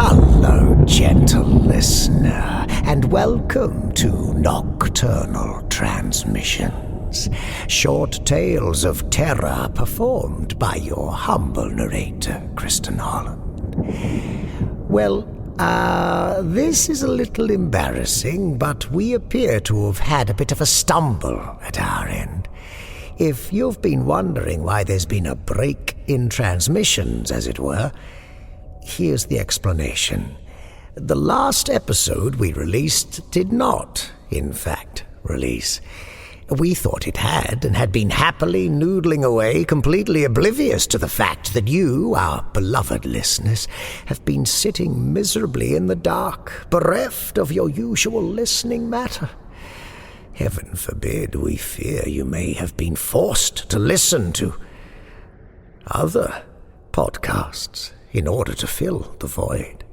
Hello, gentle listener, and welcome to Nocturnal Transmissions, short tales of terror performed by your humble narrator, Kristin Holland. Well, this is a little embarrassing, but we appear to have had a bit of a stumble at our end. If you've been wondering why there's been a break in transmissions, as it were, here's the explanation. The last episode we released did not, in fact, release. We thought it had, and had been happily noodling away, completely oblivious to the fact that you, our beloved listeners, have been sitting miserably in the dark, bereft of your usual listening matter. Heaven forbid, we fear you may have been forced to listen to other podcasts in order to fill the void.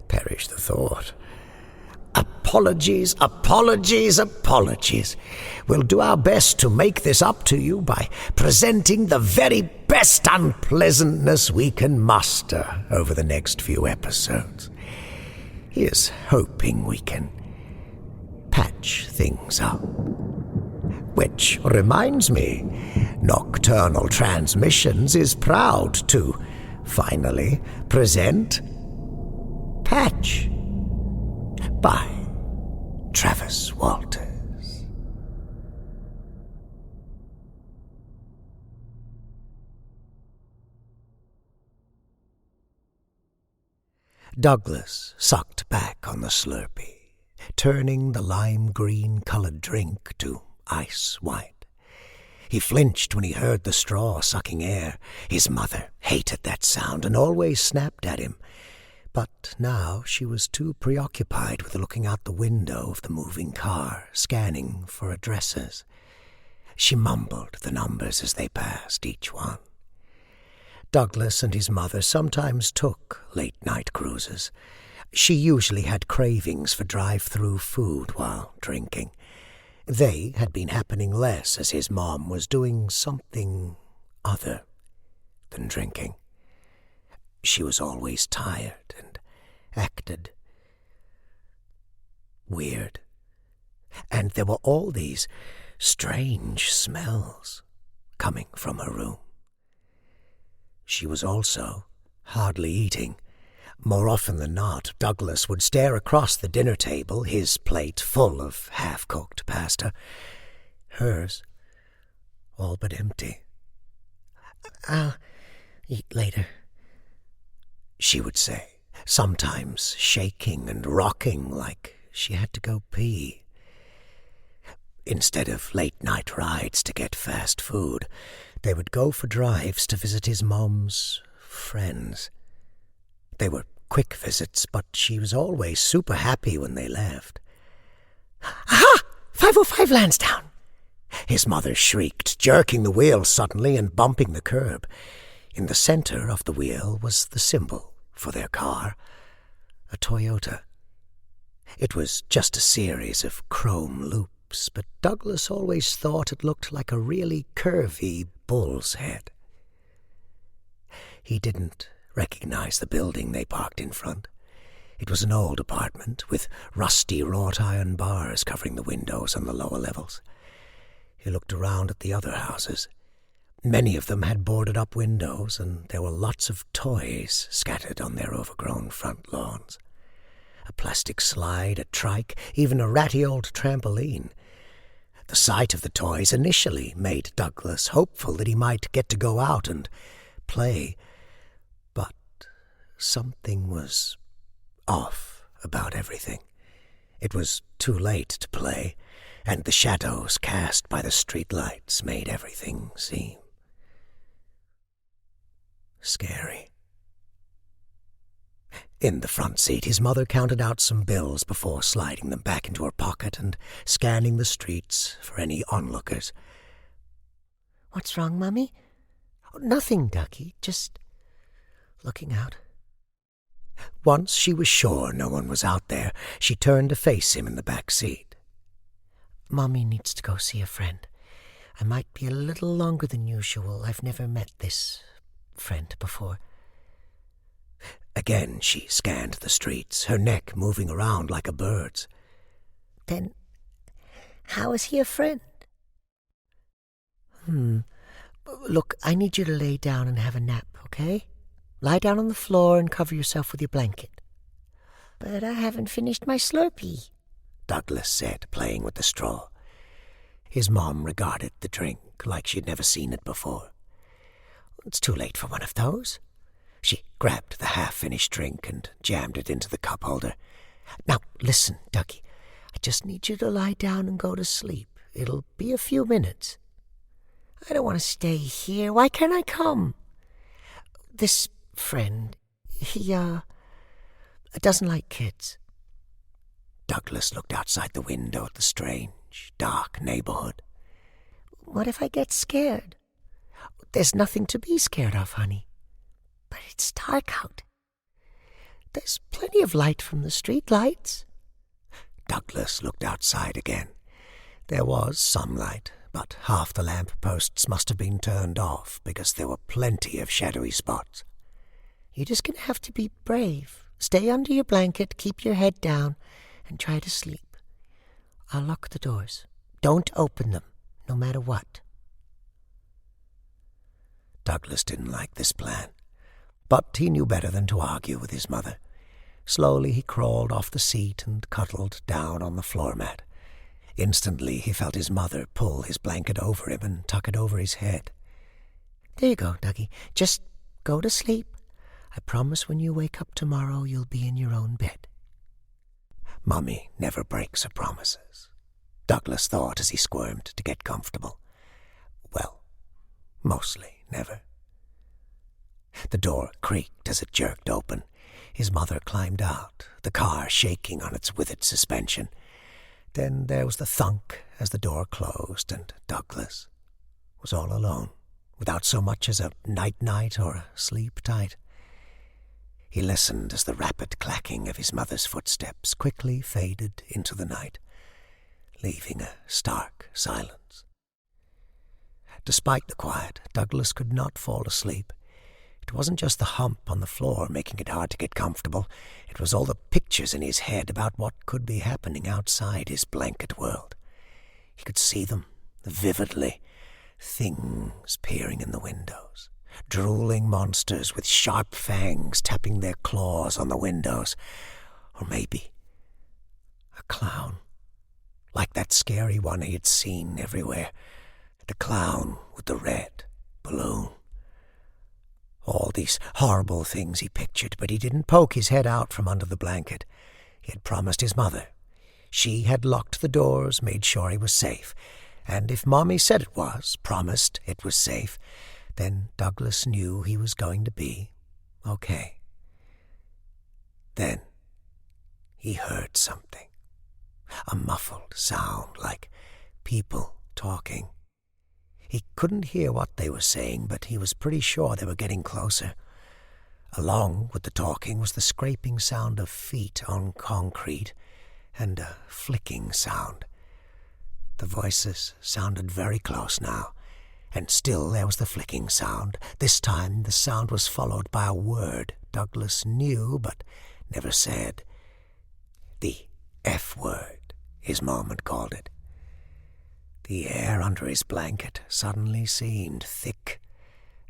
Perish the thought. Apologies. We'll do our best to make this up to you by presenting the very best unpleasantness we can muster over the next few episodes. Here's hoping we can patch things up. Which reminds me, Nocturnal Transmissions is proud to finally present Patch by Travis Walters. Douglas sucked back on the Slurpee, turning the lime-green-colored drink to ice white. He flinched when he heard the straw sucking air. His mother hated that sound and always snapped at him. But now she was too preoccupied with looking out the window of the moving car, scanning for addresses. She mumbled the numbers as they passed each one. Douglas and his mother sometimes took late-night cruises. She usually had cravings for drive-through food while drinking. They had been happening less as his mom was doing something other than drinking. She was always tired and acted weird. And there were all these strange smells coming from her room. She was also hardly eating. More often than not, Douglas would stare across the dinner table, his plate full of half-cooked pasta, hers all but empty. "I'll eat later," she would say, sometimes shaking and rocking like she had to go pee. Instead of late-night rides to get fast food, they would go for drives to visit his mom's friends. They were quick visits, but she was always super happy when they left. "Aha! 505 Lansdowne!" his mother shrieked, jerking the wheel suddenly and bumping the curb. In the center of the wheel was the symbol for their car, a Toyota. It was just a series of chrome loops, but Douglas always thought it looked like a really curvy bull's head. He didn't recognize the building they parked in front. It was an old apartment with rusty wrought-iron bars covering the windows on the lower levels. He looked around at the other houses. Many of them had boarded-up windows, and there were lots of toys scattered on their overgrown front lawns. A plastic slide, a trike, even a ratty old trampoline. The sight of the toys initially made Douglas hopeful that he might get to go out and play. But something was off about everything. It was too late to play, and the shadows cast by the streetlights made everything seem scary. In the front seat, his mother counted out some bills before sliding them back into her pocket and scanning the streets for any onlookers. "What's wrong, Mummy?" "Nothing, Ducky, just looking out." Once she was sure no one was out there, she turned to face him in the back seat. "Mommy needs to go see a friend. I might be a little longer than usual. I've never met this friend before." Again she scanned the streets, her neck moving around like a bird's. Then, how is he a friend? Look, I need you to lay down and have a nap, okay? Lie down on the floor and cover yourself with your blanket. But I haven't finished my Slurpee, Douglas said, playing with the straw. His mom regarded the drink like she'd never seen it before. It's too late for one of those. She grabbed the half-finished drink and jammed it into the cup holder. Now, listen, Dougie. I just need you to lie down and go to sleep. It'll be a few minutes. I don't want to stay here. Why can't I come? This friend, he doesn't like kids. Douglas looked outside the window at the strange, dark neighborhood. What if I get scared? There's nothing to be scared of, honey. But it's dark out. There's plenty of light from the street lights. Douglas looked outside again. There was some light, but half the lamp posts must have been turned off because there were plenty of shadowy spots. You're just going to have to be brave. Stay under your blanket, keep your head down, and try to sleep. I'll lock the doors. Don't open them, no matter what. Douglas didn't like this plan, but he knew better than to argue with his mother. Slowly he crawled off the seat and cuddled down on the floor mat. Instantly he felt his mother pull his blanket over him and tuck it over his head. There you go, Dougie. Just go to sleep. I promise when you wake up tomorrow you'll be in your own bed. Mummy never breaks her promises, Douglas thought as he squirmed to get comfortable. Well, mostly never. The door creaked as it jerked open. His mother climbed out, the car shaking on its withered suspension. Then there was the thunk as the door closed, and Douglas was all alone, without so much as a night-night or a sleep-tight. He listened as the rapid clacking of his mother's footsteps quickly faded into the night, leaving a stark silence. Despite the quiet, Douglas could not fall asleep. It wasn't just the hump on the floor making it hard to get comfortable. It was all the pictures in his head about what could be happening outside his blanket world. He could see them vividly, things peering in the windows, drooling monsters with sharp fangs tapping their claws on the windows. Or maybe a clown, like that scary one he had seen everywhere. The clown with the red balloon. All these horrible things he pictured, but he didn't poke his head out from under the blanket. He had promised his mother. She had locked the doors, made sure he was safe. And if Mommy said it was, promised it was safe, then Douglas knew he was going to be okay. Then he heard something. A muffled sound like people talking. He couldn't hear what they were saying, but he was pretty sure they were getting closer. Along with the talking was the scraping sound of feet on concrete and a flicking sound. The voices sounded very close now, and still there was the flicking sound. This time the sound was followed by a word Douglas knew but never said. The F word, his mom had called it. The air under his blanket suddenly seemed thick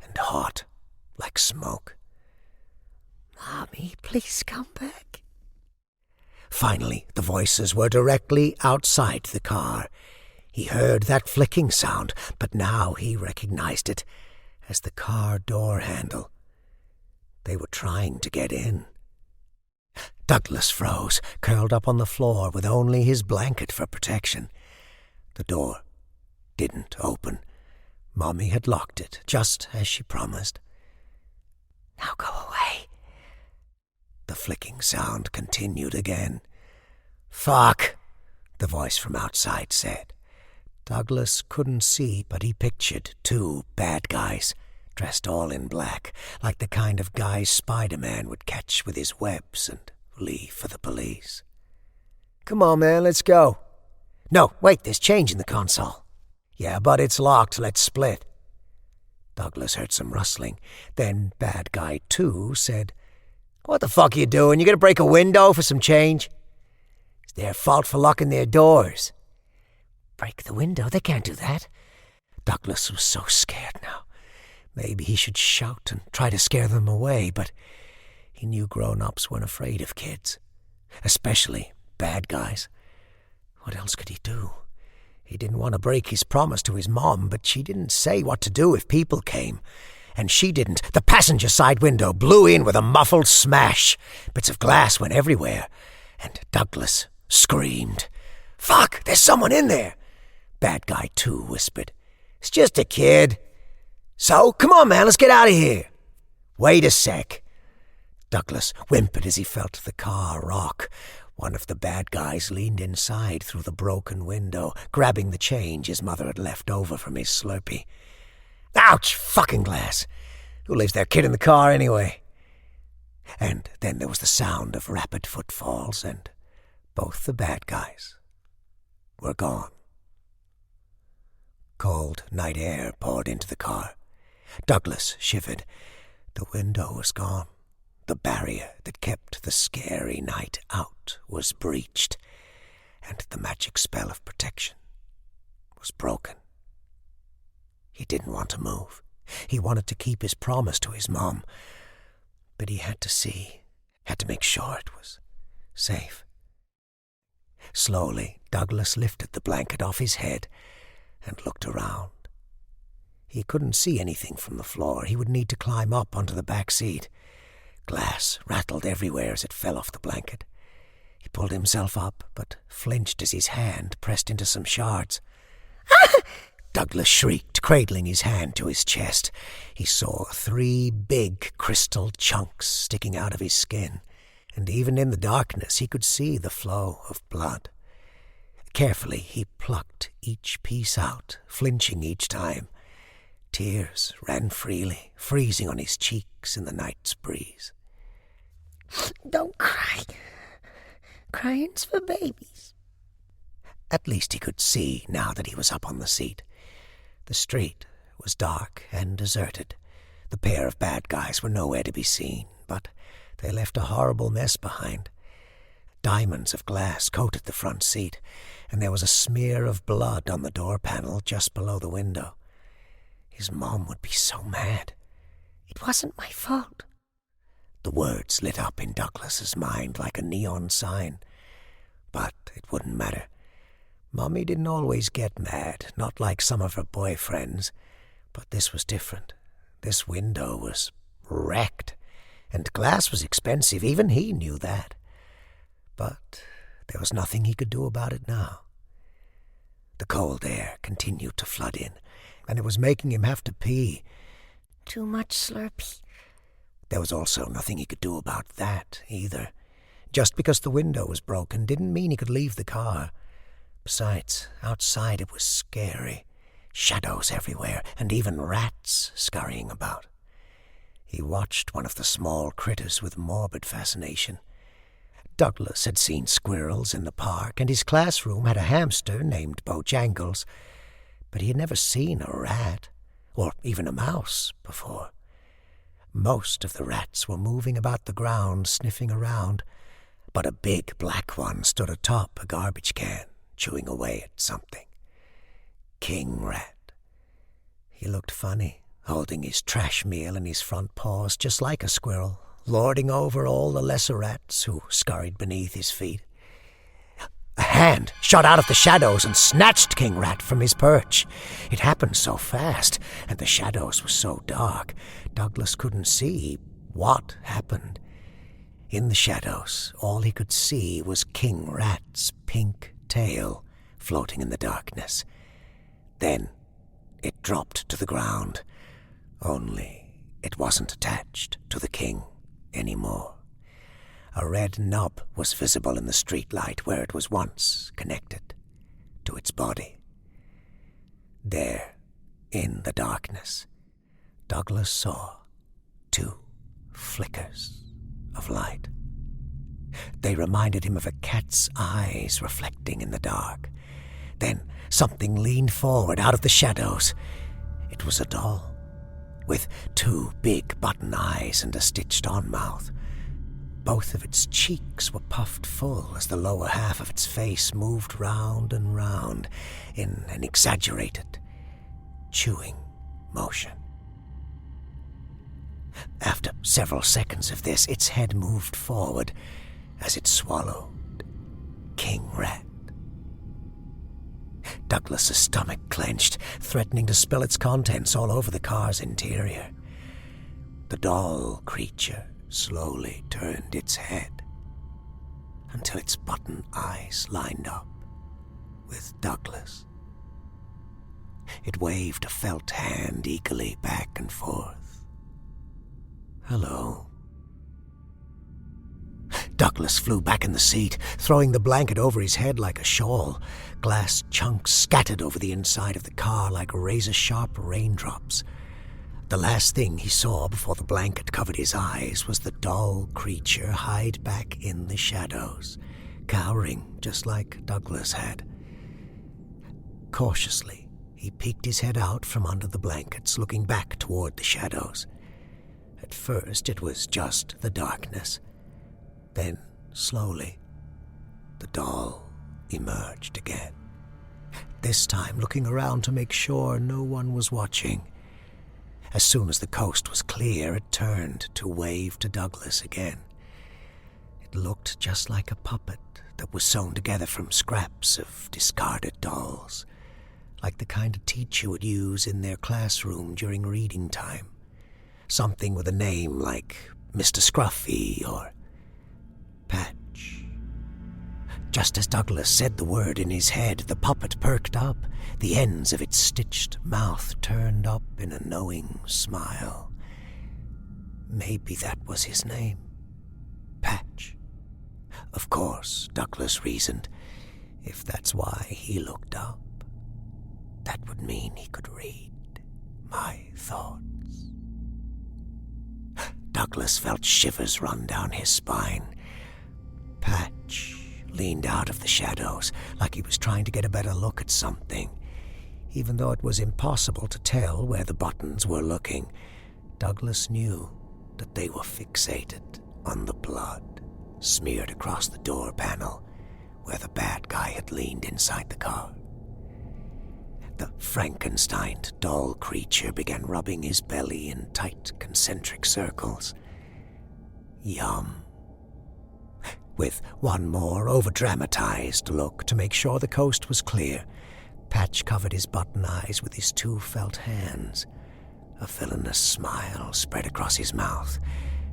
and hot, like smoke. Mommy, please come back. Finally, the voices were directly outside the car. He heard that flicking sound, but now he recognized it as the car door handle. They were trying to get in. Douglas froze, curled up on the floor with only his blanket for protection. The door didn't open. Mommy had locked it, just as she promised. Now go away. The flicking sound continued again. Fuck, the voice from outside said. Douglas couldn't see, but he pictured two bad guys, dressed all in black, like the kind of guys Spider-Man would catch with his webs and leave for the police. Come on, man, let's go. No, wait, there's change in the console. Yeah, but it's locked. Let's split. Douglas heard some rustling. Then Bad Guy 2 said, What the fuck are you doing? You gonna break a window for some change? It's their fault for locking their doors. Break the window? They can't do that. Douglas was so scared now. Maybe he should shout and try to scare them away, but he knew grown-ups weren't afraid of kids, especially bad guys. What else could he do? He didn't want to break his promise to his mom, but she didn't say what to do if people came. And she didn't. The passenger side window blew in with a muffled smash. Bits of glass went everywhere, and Douglas screamed. "Fuck, there's someone in there!" Bad Guy 2 whispered. "It's just a kid." "So, come on, man, let's get out of here." "Wait a sec." Douglas whimpered as he felt the car rock. One of the bad guys leaned inside through the broken window, grabbing the change his mother had left over from his Slurpee. "Ouch! Fucking glass! Who leaves their kid in the car anyway?" And then there was the sound of rapid footfalls, and both the bad guys were gone. Cold night air poured into the car. Douglas shivered. The window was gone. The barrier that kept the scary night out was breached, and the magic spell of protection was broken. He didn't want to move. He wanted to keep his promise to his mom, but he had to make sure it was safe. Slowly, Douglas lifted the blanket off his head and looked around. He couldn't see anything from the floor. He would need to climb up onto the back seat. Glass rattled everywhere as it fell off the blanket. He pulled himself up, but flinched as his hand pressed into some shards. Douglas shrieked, cradling his hand to his chest. He saw 3 big crystal chunks sticking out of his skin, and even in the darkness he could see the flow of blood. Carefully he plucked each piece out, flinching each time. Tears ran freely, freezing on his cheeks in the night's breeze. "Don't cry. Crying's for babies." At least he could see now that he was up on the seat. The street was dark and deserted. The pair of bad guys were nowhere to be seen, but they left a horrible mess behind. Diamonds of glass coated the front seat, and there was a smear of blood on the door panel just below the window. His mom would be so mad. "It wasn't my fault." The words lit up in Douglas's mind like a neon sign. But it wouldn't matter. Mommy didn't always get mad, not like some of her boyfriends. But this was different. This window was wrecked, and glass was expensive. Even he knew that. But there was nothing he could do about it now. The cold air continued to flood in, and it was making him have to pee. "Too much Slurpee." There was also nothing he could do about that, either. Just because the window was broken didn't mean he could leave the car. Besides, outside it was scary. Shadows everywhere, and even rats scurrying about. He watched one of the small critters with morbid fascination. Douglas had seen squirrels in the park, and his classroom had a hamster named Bojangles, but he had never seen a rat, or even a mouse, before. Most of the rats were moving about the ground, sniffing around, but a big black one stood atop a garbage can, chewing away at something. King Rat. He looked funny, holding his trash meal in his front paws, just like a squirrel, lording over all the lesser rats who scurried beneath his feet. A hand shot out of the shadows and snatched King Rat from his perch. It happened so fast, and the shadows were so dark, Douglas couldn't see what happened. In the shadows, all he could see was King Rat's pink tail floating in the darkness. Then it dropped to the ground, only it wasn't attached to the king anymore. A red knob was visible in the streetlight where it was once connected to its body. There, in the darkness, Douglas saw 2 flickers of light. They reminded him of a cat's eyes reflecting in the dark. Then something leaned forward out of the shadows. It was a doll, with 2 big button eyes and a stitched-on mouth. Both of its cheeks were puffed full as the lower half of its face moved round and round in an exaggerated, chewing motion. After several seconds of this, its head moved forward as it swallowed King Rat. Douglas's stomach clenched, threatening to spill its contents all over the car's interior. The doll creature slowly turned its head until its button eyes lined up with Douglas. It waved a felt hand eagerly back and forth. "Hello." Douglas flew back in the seat, throwing the blanket over his head like a shawl. Glass chunks scattered over the inside of the car like razor-sharp raindrops. The last thing he saw before the blanket covered his eyes was the doll creature hide back in the shadows, cowering just like Douglas had. Cautiously, he peeked his head out from under the blankets, looking back toward the shadows. At first, it was just the darkness. Then, slowly, the doll emerged again. This time, looking around to make sure no one was watching. As soon as the coast was clear, it turned to wave to Douglas again. It looked just like a puppet that was sewn together from scraps of discarded dolls, like the kind a teacher would use in their classroom during reading time. Something with a name like Mr. Scruffy or Patch. Just as Douglas said the word in his head, the puppet perked up. The ends of its stitched mouth turned up in a knowing smile. Maybe that was his name. Patch. Of course, Douglas reasoned, if that's why he looked up, that would mean he could read my thoughts. Douglas felt shivers run down his spine. Patch leaned out of the shadows like he was trying to get a better look at something. Even though it was impossible to tell where the buttons were looking, Douglas knew that they were fixated on the blood smeared across the door panel where the bad guy had leaned inside the car. The Frankensteined doll creature began rubbing his belly in tight concentric circles. Yum. With one more over-dramatized look to make sure the coast was clear, Patch covered his button eyes with his two felt hands. A villainous smile spread across his mouth.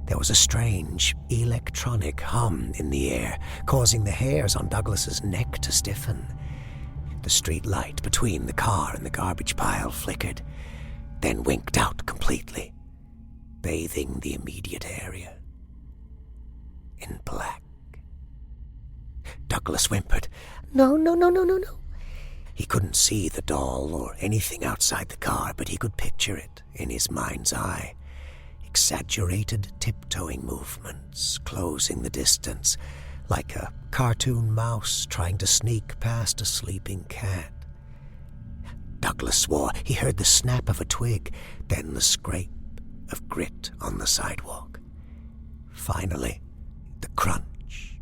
There was a strange, electronic hum in the air, causing the hairs on Douglas's neck to stiffen. The street light between the car and the garbage pile flickered, then winked out completely, bathing the immediate area in black. Douglas whimpered, "No." He couldn't see the doll or anything outside the car, but he could picture it in his mind's eye. Exaggerated tiptoeing movements, closing the distance, like a cartoon mouse trying to sneak past a sleeping cat. Douglas swore he heard the snap of a twig, then the scrape of grit on the sidewalk. Finally, the crunch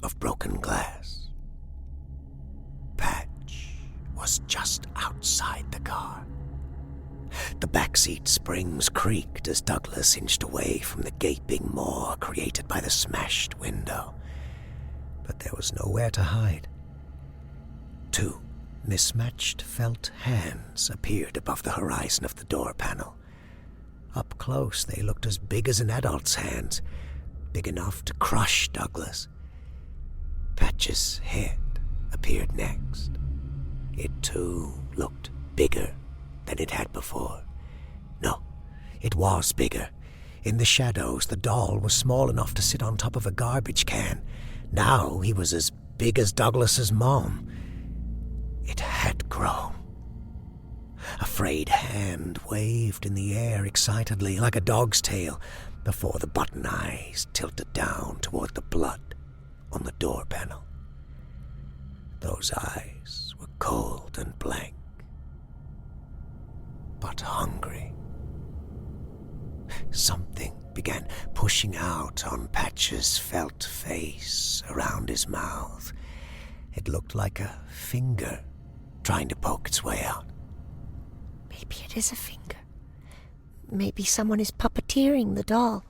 of broken glass. Patch was just outside the car. The backseat springs creaked as Douglas inched away from the gaping maw created by the smashed window. But there was nowhere to hide. Two mismatched felt hands appeared above the horizon of the door panel. Up close, they looked as big as an adult's hands, big enough to crush Douglas. Patch's head appeared next. It too looked bigger than it had before. No, it was bigger. In the shadows, the doll was small enough to sit on top of a garbage can. Now he was as big as Douglas's mom. It had grown. A frayed hand waved in the air excitedly, like a dog's tail, before the button eyes tilted down toward the blood on the door panel. Those eyes were cold and blank, but hungry. Something began pushing out on Patch's felt face around his mouth. It looked like a finger trying to poke its way out. Maybe it is a finger. Maybe someone is puppeteering the doll.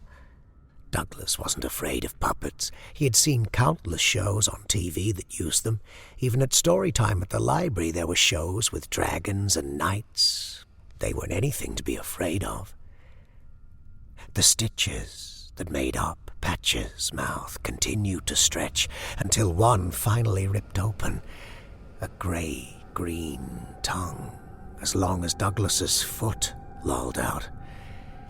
Douglas wasn't afraid of puppets. He had seen countless shows on TV that used them. Even at story time at the library, there were shows with dragons and knights. They weren't anything to be afraid of. The stitches that made up Patch's mouth continued to stretch until one finally ripped open. A grey-green tongue, as long as Douglas's foot lolled out.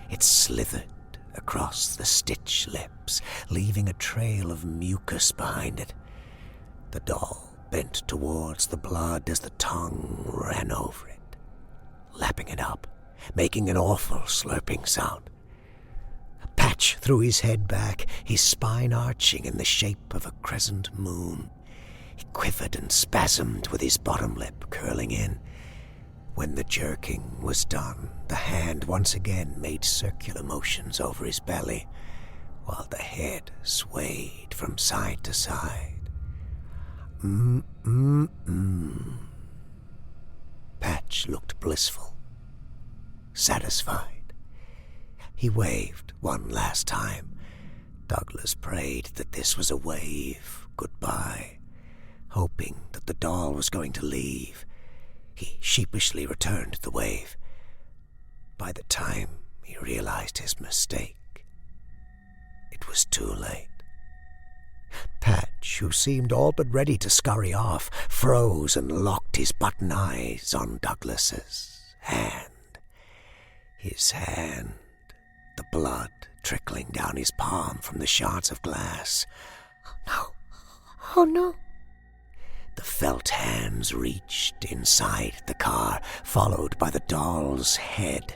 It slithered across the stitch lips, leaving a trail of mucus behind it. The doll bent towards the blood as the tongue ran over it, lapping it up, making an awful slurping sound. Patch threw his head back, his spine arching in the shape of a crescent moon. He quivered and spasmed with his bottom lip curling in. When the jerking was done, the hand once again made circular motions over his belly, while the head swayed from side to side. Patch looked blissful, satisfied. He waved one last time. Douglas prayed that this was a wave goodbye, hoping that the doll was going to leave. He sheepishly returned the wave. By the time he realized his mistake, it was too late. Patch, who seemed all but ready to scurry off, froze and locked his button eyes on Douglas's hand. His hand, the blood trickling down his palm from the shards of glass. No. Oh, no. The felt hands reached inside the car, followed by the doll's head,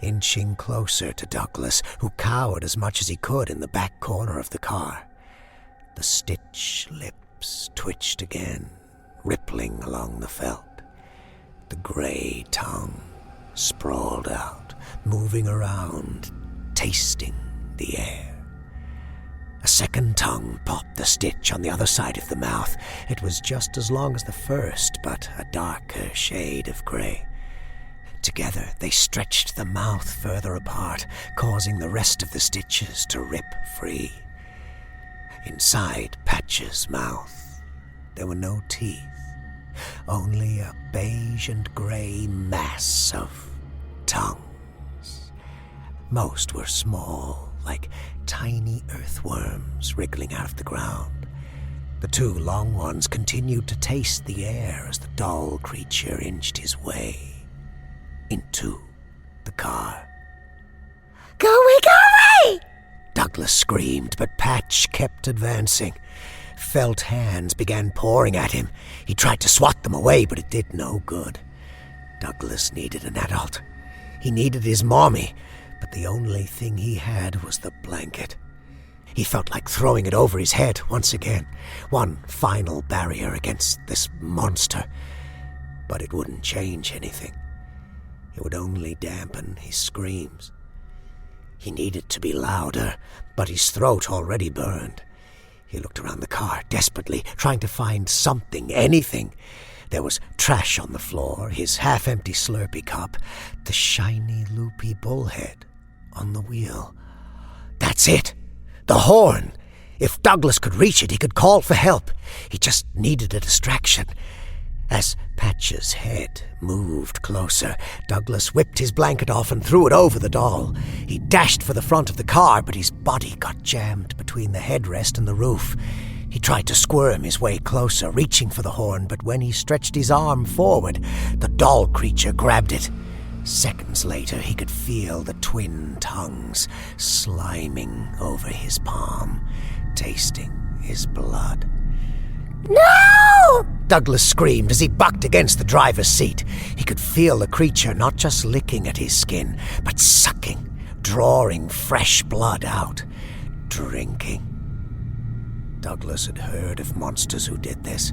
inching closer to Douglas, who cowered as much as he could in the back corner of the car. The stitch lips twitched again, rippling along the felt. The grey tongue sprawled out, moving around, tasting the air. A second tongue popped the stitch on the other side of the mouth. It was just as long as the first, but a darker shade of grey. Together, they stretched the mouth further apart, causing the rest of the stitches to rip free. Inside Patch's mouth, there were no teeth, only a beige and grey mass of tongues. Most were small, like tiny earthworms wriggling out of the ground. The two long ones continued to taste the air as the doll creature inched his way into the car. Go away, go away! Douglas screamed, but Patch kept advancing. Felt hands began pouring at him. He tried to swat them away, but it did no good. Douglas needed an adult. He needed his mommy, but the only thing he had was the blanket. He felt like throwing it over his head once again, one final barrier against this monster. But it wouldn't change anything. It would only dampen his screams. He needed to be louder, but his throat already burned. He looked around the car desperately, trying to find something, anything. There was trash on the floor, his half-empty Slurpee cup, the shiny, loopy bullhead on the wheel. That's it! The horn! If Douglas could reach it, he could call for help. He just needed a distraction. As Patch's head moved closer, Douglas whipped his blanket off and threw it over the doll. He dashed for the front of the car, but his body got jammed between the headrest and the roof. He tried to squirm his way closer, reaching for the horn, but when he stretched his arm forward, the doll creature grabbed it. Seconds later, he could feel the twin tongues sliming over his palm, tasting his blood. No! Douglas screamed as he bucked against the driver's seat. He could feel the creature not just licking at his skin, but sucking, drawing fresh blood out, drinking. Douglas had heard of monsters who did this.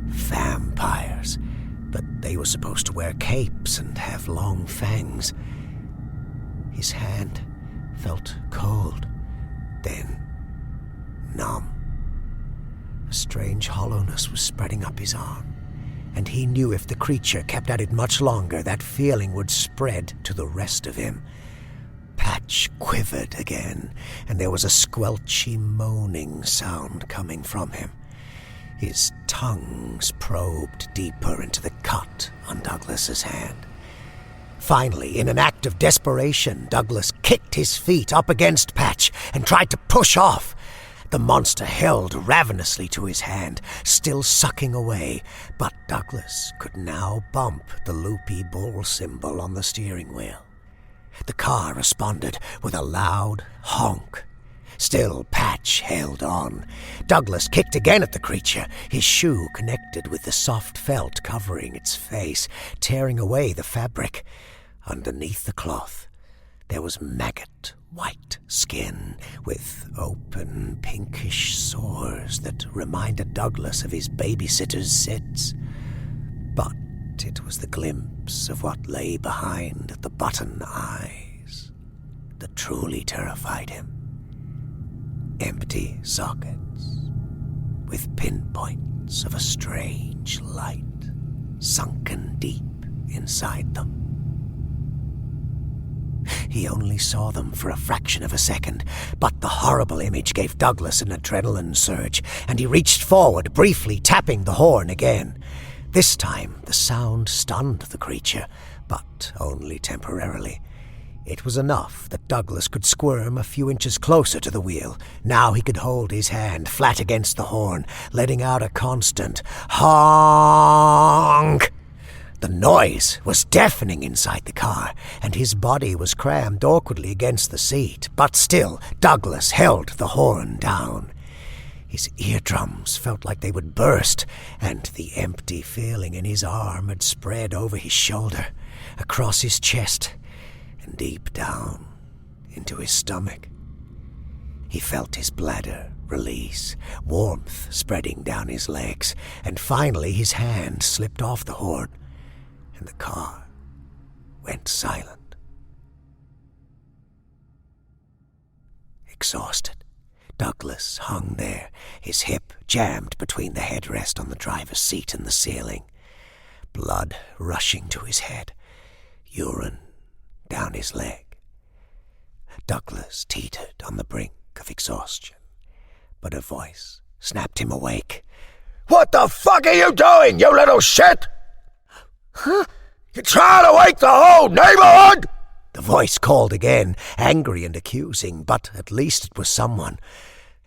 Vampires. But they were supposed to wear capes and have long fangs. His hand felt cold, then numb. A strange hollowness was spreading up his arm, and he knew if the creature kept at it much longer, that feeling would spread to the rest of him. Patch quivered again, and there was a squelchy moaning sound coming from him. His tongues probed deeper into the cut on Douglas's hand. Finally, in an act of desperation, Douglas kicked his feet up against Patch and tried to push off. The monster held ravenously to his hand, still sucking away, but Douglas could now bump the loopy bull symbol on the steering wheel. The car responded with a loud honk. Still, Patch held on. Douglas kicked again at the creature. His shoe connected with the soft felt covering its face, tearing away the fabric. Underneath the cloth, there was maggot white skin with open pinkish sores that reminded Douglas of his babysitter's sits. But it was the glimpse of what lay behind the button eyes that truly terrified him. Empty sockets with pinpoints of a strange light sunken deep inside them. He only saw them for a fraction of a second, but the horrible image gave Douglas an adrenaline surge, and he reached forward, briefly tapping the horn again. This time, the sound stunned the creature, but only temporarily. It was enough that Douglas could squirm a few inches closer to the wheel. Now he could hold his hand flat against the horn, letting out a constant honk. The noise was deafening inside the car, and his body was crammed awkwardly against the seat. But still, Douglas held the horn down. His eardrums felt like they would burst, and the empty feeling in his arm had spread over his shoulder, across his chest, and deep down into his stomach. He felt his bladder release, warmth spreading down his legs, and finally his hand slipped off the horn, and the car went silent. Exhausted, Douglas hung there, his hip jammed between the headrest on the driver's seat and the ceiling, blood rushing to his head, urine down his leg. Douglas teetered on the brink of exhaustion, but a voice snapped him awake. "What the fuck are you doing, you little shit?" Huh? "You're trying to wake the whole neighborhood?" The voice called again, angry and accusing, but at least it was someone.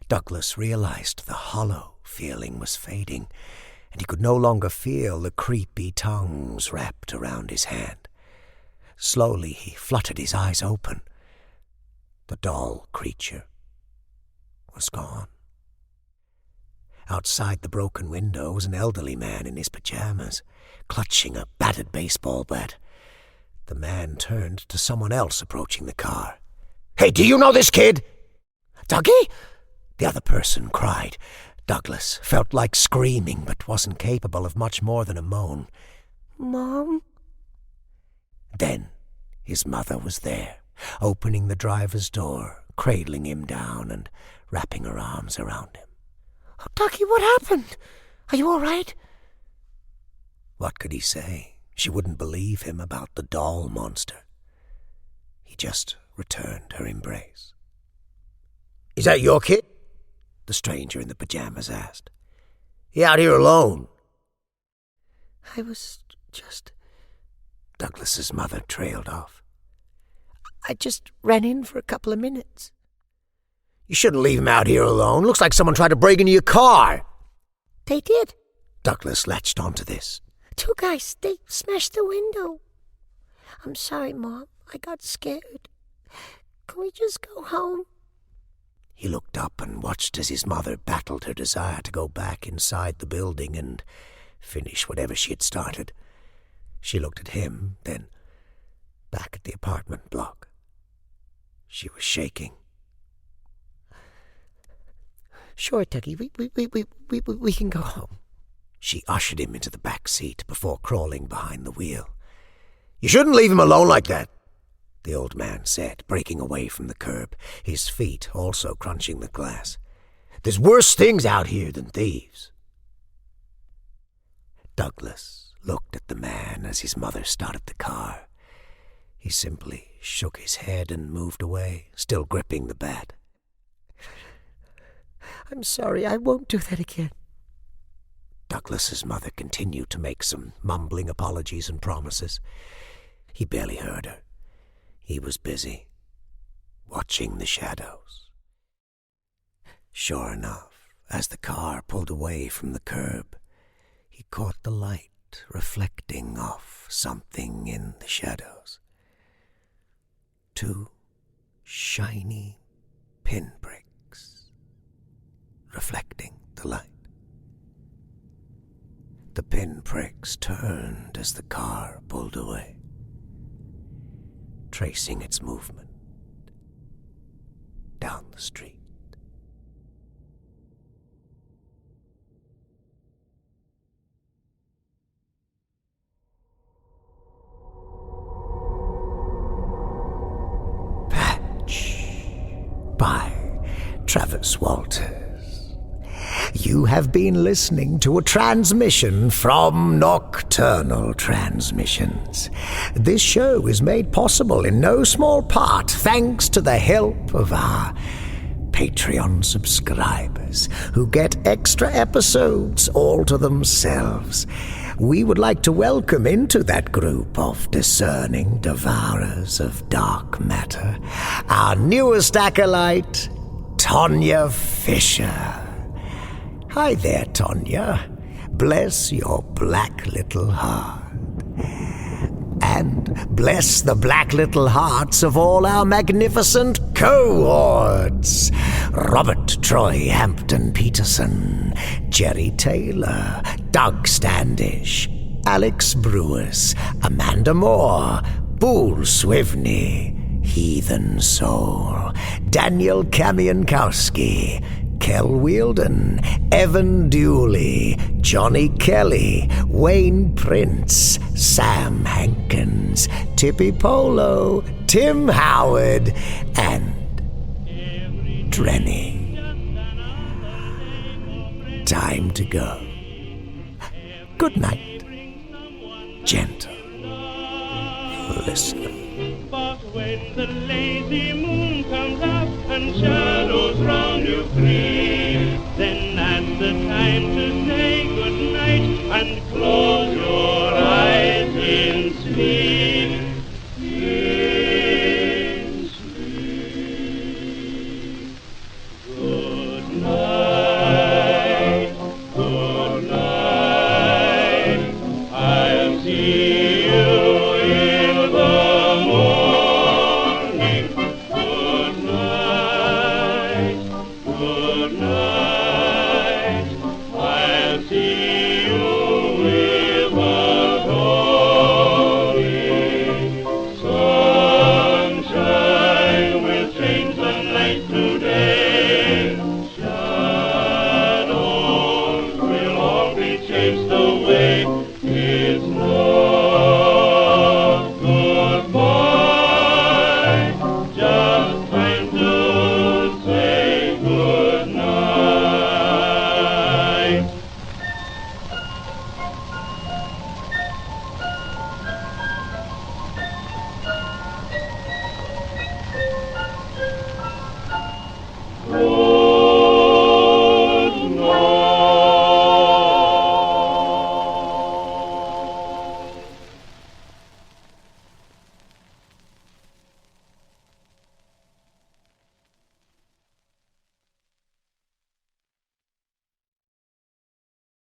Douglas realized the hollow feeling was fading, and he could no longer feel the creepy tongues wrapped around his hand. Slowly he fluttered his eyes open. The doll creature was gone. Outside the broken window was an elderly man in his pajamas, clutching a battered baseball bat. The man turned to someone else approaching the car. "Hey, do you know this kid?" "Dougie?" the other person cried. Douglas felt like screaming, but wasn't capable of much more than a moan. "Mom?" Then his mother was there, opening the driver's door, cradling him down and wrapping her arms around him. "Oh, Dougie, what happened? Are you all right?" What could he say? She wouldn't believe him about the doll monster. He just returned her embrace. "Is that your kid?" the stranger in the pajamas asked. "You out here alone?" "I was just..." Douglas's mother trailed off. "I just ran in for a couple of minutes." "You shouldn't leave him out here alone. Looks like someone tried to break into your car." "They did. Douglas latched onto this. 2 guys, they smashed the window. I'm sorry, Mom. I got scared. Can we just go home?" He looked up and watched as his mother battled her desire to go back inside the building and finish whatever she had started. She looked at him, then back at the apartment block. She was shaking. "Sure, Dougie, we can go home." She ushered him into the back seat before crawling behind the wheel. "You shouldn't leave him alone like that." the old man said, breaking away from the curb, his feet also crunching the glass. "There's worse things out here than thieves." Douglas looked at the man as his mother started the car. He simply shook his head and moved away, still gripping the bat. "I'm sorry, I won't do that again." Douglas's mother continued to make some mumbling apologies and promises. He barely heard her. He was busy, watching the shadows. Sure enough, as the car pulled away from the curb, he caught the light reflecting off something in the shadows. 2 shiny pinpricks reflecting the light. The pinpricks turned as the car pulled away, tracing its movement down the street. Patch by Travis Walters. You have been listening to a transmission from Nocturnal Transmissions. This show is made possible in no small part thanks to the help of our Patreon subscribers who get extra episodes all to themselves. We would like to welcome into that group of discerning devourers of dark matter our newest acolyte, Tonya Fisher. Hi there, Tonya. Bless your black little heart. And bless the black little hearts of all our magnificent cohorts. Robert Troy Hampton Peterson, Jerry Taylor, Doug Standish, Alex Brewis, Amanda Moore, Bool Swivney, Heathen Soul, Daniel Kamiankowski, Kel Wielden, Evan Dooley, Johnny Kelly, Wayne Prince, Sam Hankins, Tippy Polo, Tim Howard, and Drenny. Time to go. Good night, gentle listener. But when the lazy moon comes up and shadows round you creep, then that's the time to say good night and close